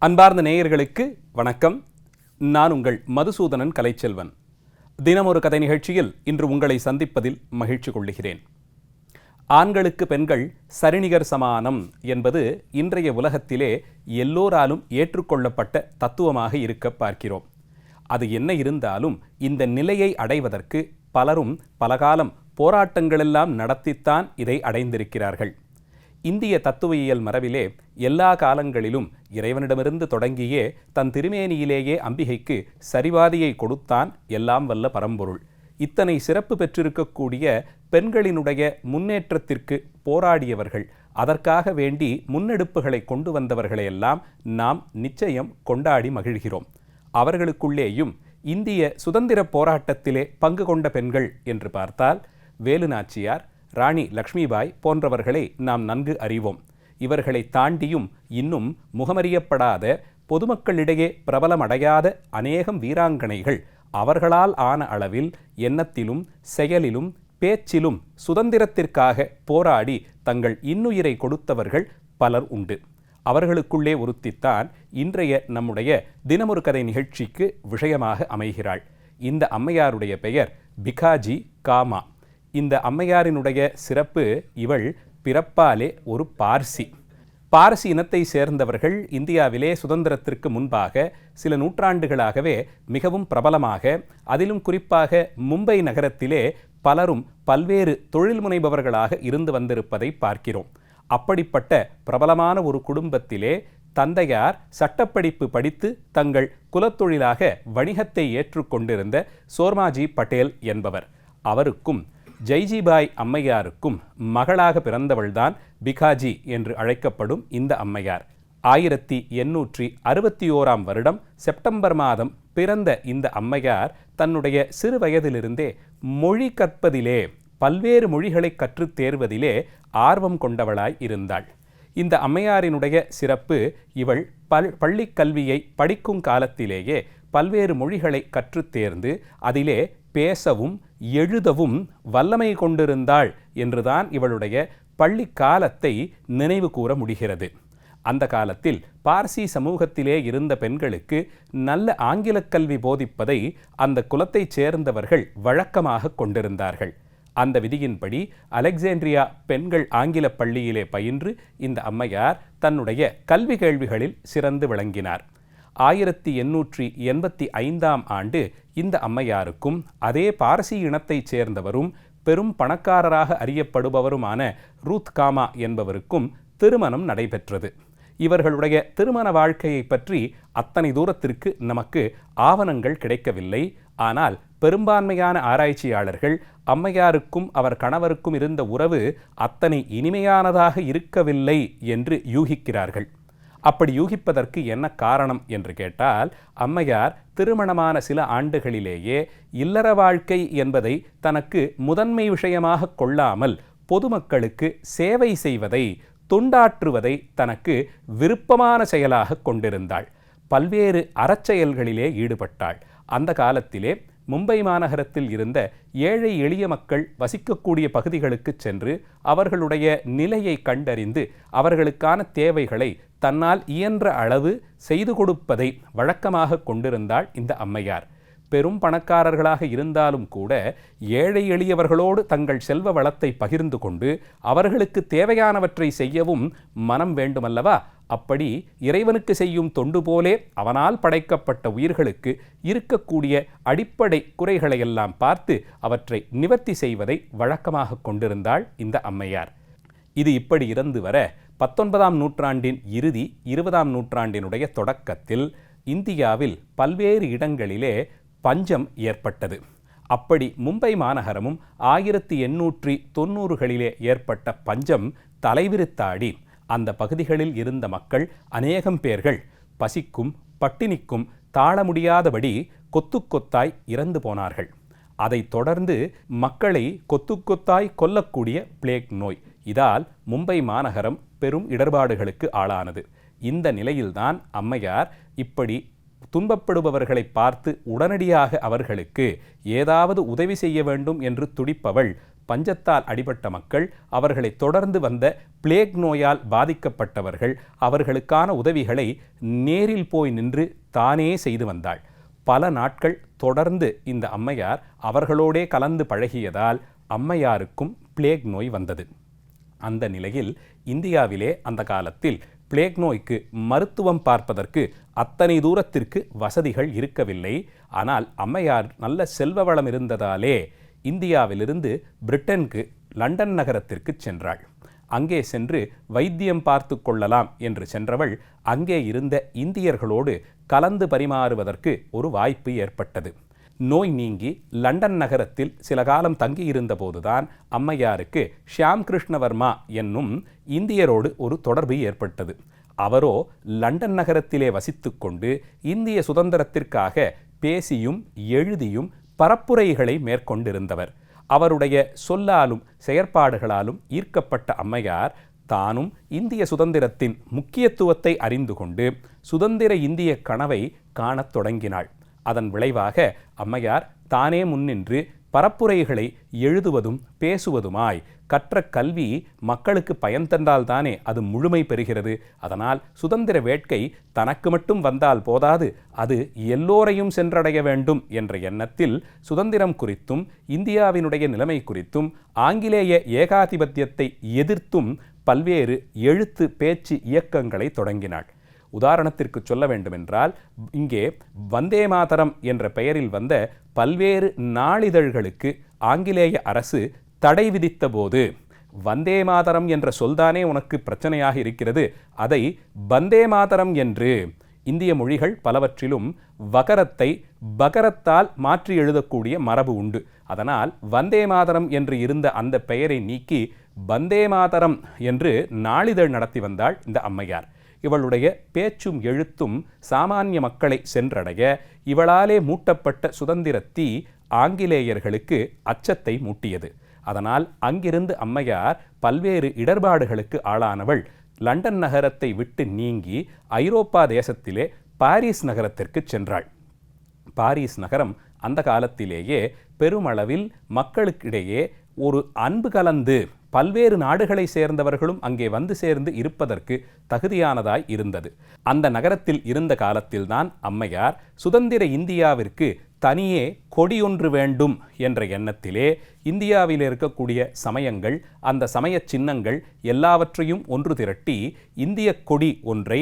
அன்பார்ந்த நேயர்களுக்கு வணக்கம். நான் உங்கள் மதுசூதனன் கலைச்செல்வன். தினமொரு கதை நிகழ்ச்சியில் இன்று உங்களை சந்திப்பதில் மகிழ்ச்சி கொள்ளுகிறேன். ஆண்களுக்கு பெண்கள் சரிநிகர் சமானம் என்பது இன்றைய உலகத்திலே எல்லோராலும் ஏற்றுக்கொள்ளப்பட்ட தத்துவமாக இருக்க பார்க்கிறோம். அது என்ன இருந்தாலும் இந்த நிலையை அடைவதற்கு பலரும் பலகாலம் போராட்டங்களெல்லாம் நடத்தித்தான் இதை அடைந்திருக்கிறார்கள். இந்திய தத்துவியல் மரபிலே எல்லா காலங்களிலும் இறைவனிடமிருந்து தொடங்கியே தன் திருமேனியிலேயே அம்பிகைக்கு சரிவாதியை கொடுத்தான் எல்லாம் வல்ல பரம்பொருள். இத்தனை சிறப்பு பெற்றிருக்கக்கூடிய பெண்களினுடைய முன்னேற்றத்திற்கு போராடியவர்கள், அதற்காக வேண்டி முன்னெடுப்புகளை கொண்டு வந்தவர்களையெல்லாம் நாம் நிச்சயம் கொண்டாடி மகிழ்கிறோம். அவர்களுக்குள்ளேயும் இந்திய சுதந்திர போராட்டத்திலே பங்கு கொண்ட பெண்கள் என்று பார்த்தால் வேலு நாச்சியார், ராணி லக்ஷ்மிபாய் போன்றவர்களை நாம் நன்கு அறிவோம். இவர்களை தாண்டியும் இன்னும் முகமறியப்படாத, பொதுமக்களிடையே பிரபலமடையாத அநேகம் வீராங்கனைகள் அவர்களால் ஆன அளவில் எண்ணத்திலும் செயலிலும் பேச்சிலும் சுதந்திரத்திற்காக போராடி தங்கள் இன்னுயிரை கொடுத்தவர்கள் பலர் உண்டு. அவர்களுக்குள்ளே ஒருத்தித்தான் இன்றைய நம்முடைய தினமொரு கதை நிகழ்ச்சிக்கு விஷயமாக அமைகிறாள். இந்த அம்மையாருடைய பெயர் பிகாஜி காமா. இந்த அம்மையாரினுடைய சிறப்பு, இவள் பிறப்பாலே ஒரு பார்சி இனத்தை சேர்ந்தவர்கள். இந்தியாவிலே சுதந்திரத்திற்கு முன்பாக சில நூற்றாண்டுகளாகவே மிகவும் பிரபலமாக, அதிலும் குறிப்பாக மும்பை நகரத்திலே பலரும் பல்வேறு தொழில் முனைபவர்களாக இருந்து வந்திருப்பதை பார்க்கிறோம். அப்படிப்பட்ட பிரபலமான ஒரு குடும்பத்திலே தந்தையார் சட்டப்படிப்பு படித்து தங்கள் குலத்தொழிலாக வணிகத்தை ஏற்றுக்கொண்டிருந்த சோர்மாஜி பட்டேல் என்பவர். அவருக்கும் ஜெய்ஜிபாய் அம்மையாருக்கும் மகளாக பிறந்தவள்தான் பிகாஜி என்று அழைக்கப்படும் இந்த அம்மையார். 1861 வருடம் செப்டம்பர் மாதம் பிறந்த இந்த அம்மையார் தன்னுடைய சிறு வயதிலிருந்தே மொழி கற்பதிலே, பல்வேறு மொழிகளை கற்றுத் தேர்வதிலே ஆர்வம் கொண்டவளாய் இருந்தாள். இந்த அம்மையாரினுடைய சிறப்பு, இவள் பள்ளி கல்வியை படிக்கும் காலத்திலேயே பல்வேறு மொழிகளை கற்றுத் தேர்ந்து அதிலே பேசவும் எழுதவும் வல்லமை கொண்டிருந்தாள் என்றுதான் இவளுடைய பள்ளி காலத்தை நினைவு கூற முடிகிறது. அந்த காலத்தில் பார்சி சமூகத்திலே இருந்த பெண்களுக்கு நல்ல ஆங்கில கல்வி போதிப்பதை அந்த குலத்தைச் சேர்ந்தவர்கள் வழக்கமாக கொண்டிருந்தார்கள். அந்த விதியின்படி அலெக்சாண்ட்ரியா பெண்கள் ஆங்கில பள்ளியிலே பயின்று இந்த அம்மையார் தன்னுடைய கல்வி கேள்விகளில் சிறந்து விளங்கினார். 1885 ஆண்டு இந்த அம்மையாருக்கும் அதே பார்சி இனத்தைச் சேர்ந்தவரும் பெரும் பணக்காரராக அறியப்படுபவருமான ரூத் காமா என்பவருக்கும் திருமணம் நடைபெற்றது. இவர்களுடைய திருமண வாழ்க்கையை பற்றி அத்தனை தூரத்திற்கு நமக்கு ஆவணங்கள் கிடைக்கவில்லை. ஆனால் பெரும்பான்மையான ஆராய்ச்சியாளர்கள் அம்மையாருக்கும் அவர் கணவருக்கும் இருந்த உறவு அத்தனை இனிமையானதாக இருக்கவில்லை என்று யூகிக்கிறார்கள். அப்படி யூகிப்பதற்கு என்ன காரணம் என்று கேட்டால், அம்மையார் திருமணமான சில ஆண்டுகளிலேயே இல்லற வாழ்க்கை என்பதை தனக்கு முதன்மை விஷயமாக கொள்ளாமல் பொதுமக்களுக்கு சேவை செய்வதை, தொண்டாற்றுவதை தனக்கு விருப்பமான செயலாக கொண்டிருந்தாள். பல்வேறு அறச்செயல்களிலே ஈடுபட்டாள். அந்த காலத்திலே மும்பை மாநகரத்தில் இருந்த ஏழை எளிய மக்கள் வசிக்கக்கூடிய பகுதிகளுக்கு சென்று அவர்களுடைய நிலையை கண்டறிந்து அவர்களுக்கான தேவைகளை தன்னால் இயன்ற அளவு செய்து கொடுப்பதை வழக்கமாக கொண்டிருந்தாள் இந்த அம்மையார். பெரும் பணக்காரர்களாக இருந்தாலும் கூட ஏழை எளியவர்களோடு தங்கள் செல்வ வளத்தை பகிர்ந்து கொண்டு அவர்களுக்கு தேவையானவற்றை செய்யவும் மனம் வேண்டுமல்லவா? அப்படி இறைவனுக்கு செய்யும் தொண்டு போலே அவனால் படைக்கப்பட்ட உயிர்களுக்கு இருக்கக்கூடிய அடிப்படை குறைகளையெல்லாம் பார்த்து அவற்றை நிவர்த்தி செய்வதை வழக்கமாக கொண்டிருந்தாள் இந்த அம்மையார். இது இப்படி இருந்து வர 19ஆம் நூற்றாண்டின் இறுதி, 20ஆம் நூற்றாண்டினுடைய தொடக்கத்தில் இந்தியாவில் பல்வேறு இடங்களிலே பஞ்சம் ஏற்பட்டது. அப்படி மும்பை மாநகரமும் 1890களிலே ஏற்பட்ட பஞ்சம் தலைவிரித்தாடி அந்த பகுதிகளில் இருந்த மக்கள் அநேகம் பேர்கள் பசிக்கும் பட்டினிக்கும் தாழ முடியாதபடி கொத்து கொத்தாய் இறந்து போனார்கள். அதைத் தொடர்ந்து மக்களை கொத்து கொத்தாய் கொல்லக்கூடிய பிளேக் நோய், இதால் மும்பை மாநகரம் பெரும் இடர்பாடுகளுக்கு ஆளானது. இந்த நிலையில்தான் அம்மையார் இப்படி துன்பப்படுபவர்களை பார்த்து உடனடியாக அவர்களுக்கு ஏதாவது உதவி செய்ய வேண்டும் என்று துடிப்பவள் பஞ்சத்தால் அடிபட்ட மக்கள், அவர்களை தொடர்ந்து வந்த பிளேக் நோயால் பாதிக்கப்பட்டவர்கள், அவர்களுக்கான உதவிகளை நேரில் போய் நின்று தானே செய்து வந்தாள். பல நாட்கள் தொடர்ந்து இந்த அம்மையார் அவர்களோடே கலந்து பழகியதால் அம்மையாருக்கும் பிளேக் நோய் வந்தது. அந்த நிலையில் இந்தியாவிலே அந்த காலத்தில் பிளேக் நோய்க்கு மருத்துவம் பார்ப்பதற்கு அத்தனை தூரத்திற்கு வசதிகள் இருக்கவில்லை. ஆனால் அம்மையார் நல்ல செல்வ வளம் இருந்ததாலே இந்தியாவிலிருந்து பிரிட்டனுக்கு லண்டன் நகரத்திற்கு சென்றாள். அங்கே சென்று வைத்தியம் பார்த்து கொள்ளலாம் என்று சென்றவள் அங்கே இருந்த இந்தியர்களோடு கலந்து பரிமாறுவதற்கு ஒரு வாய்ப்பு ஏற்பட்டது. நோய் நீங்கி லண்டன் நகரத்தில் சில காலம் தங்கியிருந்த போதுதான் அம்மையாருக்கு ஷியாம் கிருஷ்ணவர்மா என்னும் இந்தியரோடு ஒரு தொடர்பு ஏற்பட்டது. அவரோ லண்டன் நகரத்திலே வசித்து கொண்டு இந்திய சுதந்திரத்திற்காக பேசியும் எழுதியும் பரப்புரைகளை மேற்கொண்டிருந்தவர். அவருடைய சொல்லாலும் செயற்பாடுகளாலும் ஈர்க்கப்பட்ட அம்மையார் தானும் இந்திய சுதந்திரத்தின் முக்கியத்துவத்தை அறிந்து கொண்டு சுதந்திர இந்திய கனவை காணத் தொடங்கினாள். அதன் விளைவாக அம்மையார் தானே முன்னின்று பரப்புரைகளை எழுதுவதும் பேசுவதுமாய் கற்ற கல்வி மக்களுக்கு பயன் தந்தால்தானே அது முழுமை பெறுகிறது. அதனால் சுதந்திர வேட்கை தனக்கு மட்டும் வந்தால் போதாது, அது எல்லோரையும் சென்றடைய வேண்டும் என்ற எண்ணத்தில் சுதந்திரம் குறித்தும் இந்தியாவினுடைய நிலைமை குறித்தும் ஆங்கிலேய ஏகாதிபத்தியத்தை எதிர்த்தும் பல்வேறு எழுத்து பேச்சு இயக்கங்களை தொடங்கினாள். உதாரணத்திற்கு சொல்ல வேண்டுமென்றால், இங்கே வந்தே மாதரம் என்ற பெயரில் வந்த பல்வேறு நாளிதழ்களுக்கு ஆங்கிலேய அரசு தடை விதித்த போது, வந்தே மாதரம் என்ற சொல்தானே உனக்கு பிரச்சனையாக இருக்கிறது, அதை வந்தே மாதரம் என்று இந்திய மொழிகள் பலவற்றிலும் வகரத்தை பகரத்தால் மாற்றி எழுதக்கூடிய மரபு உண்டு. அதனால் வந்தே மாதரம் என்று இருந்த அந்த பெயரை நீக்கி வந்தே மாதரம் என்று நாளிதழ் நடத்தி வந்தாள் இந்த அம்மையார். இவளுடைய பேச்சும் எழுத்தும் சாமானிய மக்களை சென்றடைய இவளாலே மூட்டப்பட்ட சுதந்திர தீ ஆங்கிலேயர்களுக்கு அச்சத்தை மூட்டியது. அதனால் அங்கிருந்து அம்மையார் பல்வேறு இடர்பாடுகளுக்கு ஆளானவள் லண்டன் நகரத்தை விட்டு நீங்கி ஐரோப்பா தேசத்திலே பாரிஸ் நகரத்திற்கு சென்றாள். பாரிஸ் நகரம் அந்த காலத்திலேயே பெருமளவில் மக்களுக்கிடையே ஒரு அன்பு கலந்து பல்வேறு நாடுகளை சேர்ந்தவர்களும் அங்கே வந்து சேர்ந்து இருப்பதற்கு தகுதியானதாய் இருந்தது. அந்த நகரத்தில் இருந்த காலத்தில்தான் அம்மையார் சுதந்திர இந்தியாவிற்கு தனியே கொடியொன்று வேண்டும் என்ற எண்ணத்திலே இந்தியாவில் இருக்கக்கூடிய சமயங்கள், அந்த சமய சின்னங்கள் எல்லாவற்றையும் ஒன்று திரட்டி இந்திய கொடி ஒன்றை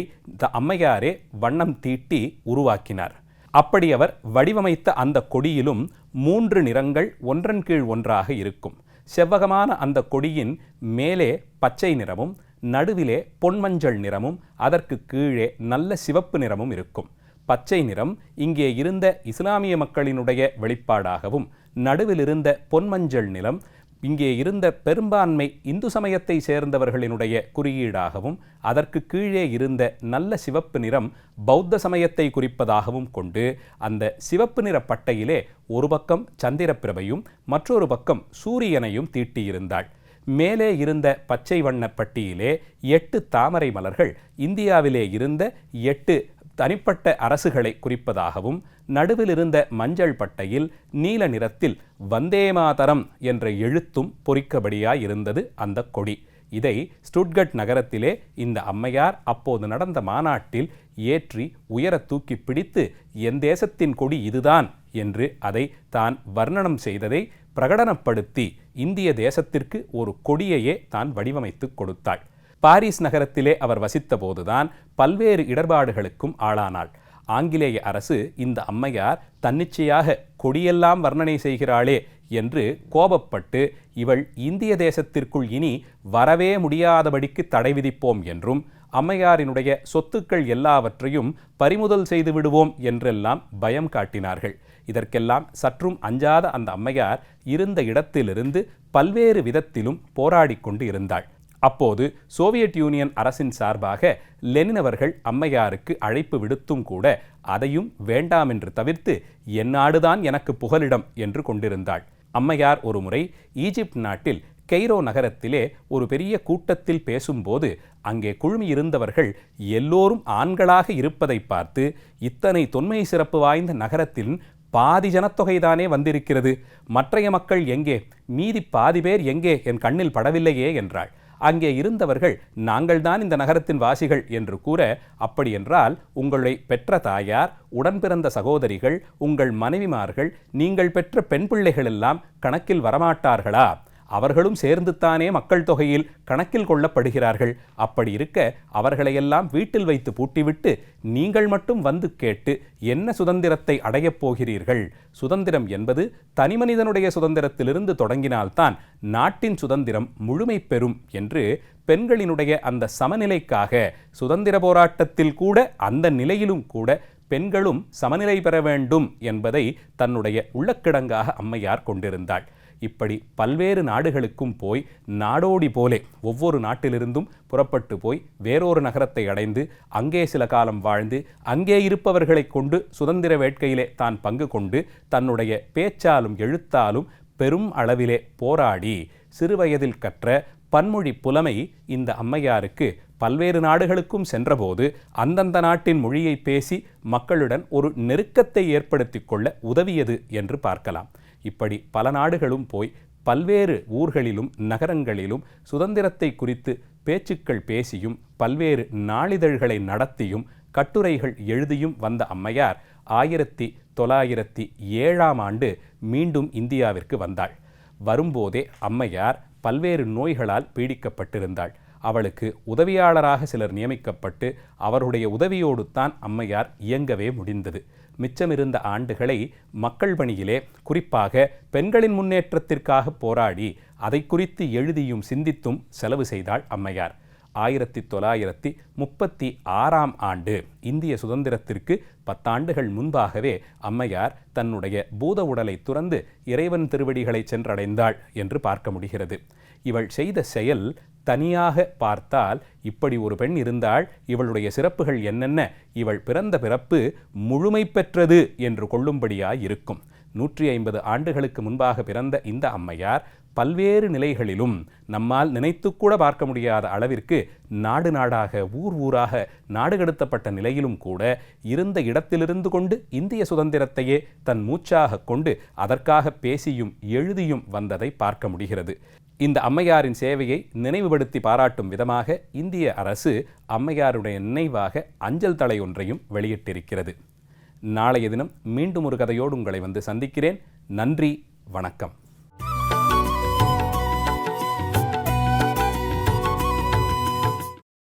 அம்மையாரே வண்ணம் தீட்டி உருவாக்கினார். அப்படி அவர் வடிவமைத்த அந்த கொடியிலும் 3 நிறங்கள் ஒன்றன் கீழ் ஒன்றாக இருக்கும். செவ்வகமான அந்த கொடியின் மேலே பச்சை நிறமும், நடுவிலே பொன்மஞ்சள் நிறமும், அதற்கு கீழே நல்ல சிவப்பு நிறமும் இருக்கும். பச்சை நிறம் இங்கே இருந்த இஸ்லாமிய மக்களினுடைய வெளிப்பாடாகவும், நடுவில் இருந்த பொன்மஞ்சள் நிறம் இங்கே இருந்த பெரும்பான்மை இந்து சமயத்தை சேர்ந்தவர்களினுடைய குறியீடாகவும், அதற்கு கீழே இருந்த நல்ல சிவப்பு நிறம் பௌத்த சமயத்தை குறிப்பதாகவும் கொண்டு அந்த சிவப்பு நிற பட்டையிலே ஒரு பக்கம் சந்திரப்பிரபையும் மற்றொரு பக்கம் சூரியனையும் தீட்டியிருந்தாள். மேலே இருந்த பச்சை வண்ண பட்டியிலே 8 தாமரை மலர்கள் இந்தியாவிலே இருந்த 8 தனிப்பட்ட அரசுகளை குறிப்பதாகவும், நடுவில் இருந்த மஞ்சள் பட்டையில் நீல நிறத்தில் வந்தே மாதரம் என்ற எழுத்தும் பொறிக்கபடியாயிருந்தது அந்த கொடி. இதை ஸ்டுட்கட் நகரத்திலே இந்த அம்மையார் அப்போது நடந்த மாநாட்டில் ஏற்றி உயர தூக்கி பிடித்து என் தேசத்தின் கொடி இதுதான் என்று அதை தான் வர்ணனம் செய்ததை பிரகடனப்படுத்தி இந்திய தேசத்திற்கு ஒரு கொடியையே தான் வடிவமைத்து கொடுத்தாள். பாரிஸ் நகரத்திலே அவர் வசித்த போதுதான் பல்வேறு இடர்பாடுகளுக்கும் ஆளானாள். ஆங்கிலேய அரசு இந்த அம்மையார் தன்னிச்சையாக கொடியெல்லாம் வர்ணனை செய்கிறாளே என்று கோபப்பட்டு இவள் இந்திய தேசத்திற்குள் இனி வரவே முடியாதபடிக்கு தடை விதிப்போம் என்றும், அம்மையாரினுடைய சொத்துக்கள் எல்லாவற்றையும் பறிமுதல் செய்து விடுவோம் என்றெல்லாம் பயம் காட்டினார்கள். இதற்கெல்லாம் சற்றும் அஞ்சாத அந்த அம்மையார் இருந்த இடத்திலிருந்து பல்வேறு விதத்திலும் போராடி கொண்டு இருந்தாள். அப்போது சோவியத் யூனியன் அரசின் சார்பாக லெனின் அவர்கள் அம்மையாருக்கு அழைப்பு விடுத்தும் கூட அதையும் வேண்டாம் என்று தவிர்த்து என் நாடுதான் எனக்கு புகலிடம் என்று கொண்டிருந்தாள். அம்மையார் ஒரு முறை ஈஜிப்ட் நாட்டில் கெய்ரோ நகரத்திலே ஒரு பெரிய கூட்டத்தில் பேசும்போது அங்கே குழுமியிருந்தவர்கள் எல்லோரும் ஆண்களாக இருப்பதை பார்த்து, இத்தனை தொன்மை சிறப்பு வாய்ந்த நகரத்தில் பாதி ஜனத்தொகைதானே வந்திருக்கிறது, மற்றைய மக்கள் எங்கே, மீதி பாதி பேர் எங்கே, என் கண்ணில் படவில்லையே என்றாள். அங்கே இருந்தவர்கள் நாங்கள்தான் இந்த நகரத்தின் வாசிகள் என்று கூற, அப்படியென்றால் உங்களை பெற்ற தாயார், உடன் பிறந்த சகோதரிகள், உங்கள் மனைவிமார்கள், நீங்கள் பெற்ற பெண் பிள்ளைகள் எல்லாம் கணக்கில் வரமாட்டார்களா? அவர்களும் சேர்ந்துத்தானே மக்கள் தொகையில் கணக்கில் கொள்ளப்படுகிறார்கள். அப்படி இருக்க அவர்களையெல்லாம் வீட்டில் வைத்து பூட்டிவிட்டு நீங்கள் மட்டும் வந்து கேட்டு என்ன சுதந்திரத்தை அடையப் போகிறீர்கள்? சுதந்திரம் என்பது தனிமனிதனுடைய சுதந்திரத்திலிருந்து தொடங்கினால்தான் நாட்டின் சுதந்திரம் முழுமை பெறும் என்று பெண்களினுடைய அந்த சமநிலைக்காக சுதந்திர போராட்டத்தில் கூட அந்த நிலையிலும் கூட பெண்களும் சமநிலை பெற வேண்டும் என்பதை தன்னுடைய உள்ளக்கிடங்காக அம்மையார் கொண்டிருந்தாள். இப்படி பல்வேறு நாடுகளுக்கும் போய் நாடோடி போலே ஒவ்வொரு நாட்டிலிருந்தும் புறப்பட்டு போய் வேறொரு நகரத்தை அடைந்து அங்கே சில காலம் வாழ்ந்து அங்கே இருப்பவர்களை கொண்டு சுதந்திர வேட்கையிலே தான் பங்கு கொண்டு தன்னுடைய பேச்சாலும் எழுத்தாலும் பெரும் அளவிலே போராடி சிறுவயதில் கற்ற பன்மொழி புலமை இந்த அம்மையாருக்கு பல்வேறு நாடுகளுக்கும் சென்றபோது அந்தந்த நாட்டின் மொழியை பேசி மக்களுடன் ஒரு நெருக்கத்தை ஏற்படுத்தி கொள்ள உதவியது என்று பார்க்கலாம். இப்படி பல நாடுகளும் போய் பல்வேறு ஊர்களிலும் நகரங்களிலும் சுதந்திரத்தை குறித்து பேச்சுக்கள் பேசியும் பல்வேறு நாளிதழ்களை நடத்தியும் கட்டுரைகள் எழுதியும் வந்த அம்மையார் 1907 மீண்டும் இந்தியாவிற்கு வந்தாள். வரும்போதே அம்மையார் பல்வேறு நோய்களால் பீடிக்கப்பட்டிருந்தாள். அவளுக்கு உதவியாளராக சிலர் நியமிக்கப்பட்டு அவருடைய உதவியோடு தான் அம்மையார் இயங்கவே முடிந்தது. மிச்சமிருந்த ஆண்டுகளை மக்கள் பணியிலே, குறிப்பாக பெண்களின் முன்னேற்றத்திற்காக போராடி அதை குறித்து எழுதியும் சிந்தித்தும் செலவு செய்தாள் அம்மையார். 1936 இந்திய சுதந்திரத்திற்கு 10 ஆண்டுகள் முன்பாகவே அம்மையார் தன்னுடைய பூத உடலை துறந்து இறைவன் திருவடிகளை சென்றடைந்தாள் என்று பார்க்க முடிகிறது. இவள் செய்த செயல் தனியாக பார்த்தால் இப்படி ஒரு பெண் இருந்தால் இவளுடைய சிறப்புகள் என்னென்ன, இவள் பிறந்த பிறப்பு முழுமை பெற்றது என்று கொள்ளும்படியாய் இருக்கும். 150 ஆண்டுகளுக்கு முன்பாக பிறந்த இந்த அம்மையார் பல்வேறு நிலைகளிலும் நம்மால் நினைத்து கூட பார்க்க முடியாத அளவிற்கு நாடு நாடாக ஊர் ஊராக நாடு கடத்தப்பட்ட நிலையிலும் கூட இருந்த இடத்திலிருந்து கொண்டு இந்திய சுதந்திரத்தையே தன் மூச்சாக கொண்டு அதற்காக பேசியும் எழுதியும் வந்ததை பார்க்க முடிகிறது. இந்த அம்மையாரின் சேவையை நினைவுபடுத்தி பாராட்டும் விதமாக இந்திய அரசு அம்மையாருடைய நினைவாக அஞ்சல் தலை ஒன்றையும் வெளியிட்டிருக்கிறது. நாளைய தினம் மீண்டும் ஒரு கதையோடு உங்களை வந்து சந்திக்கிறேன். நன்றி, வணக்கம்.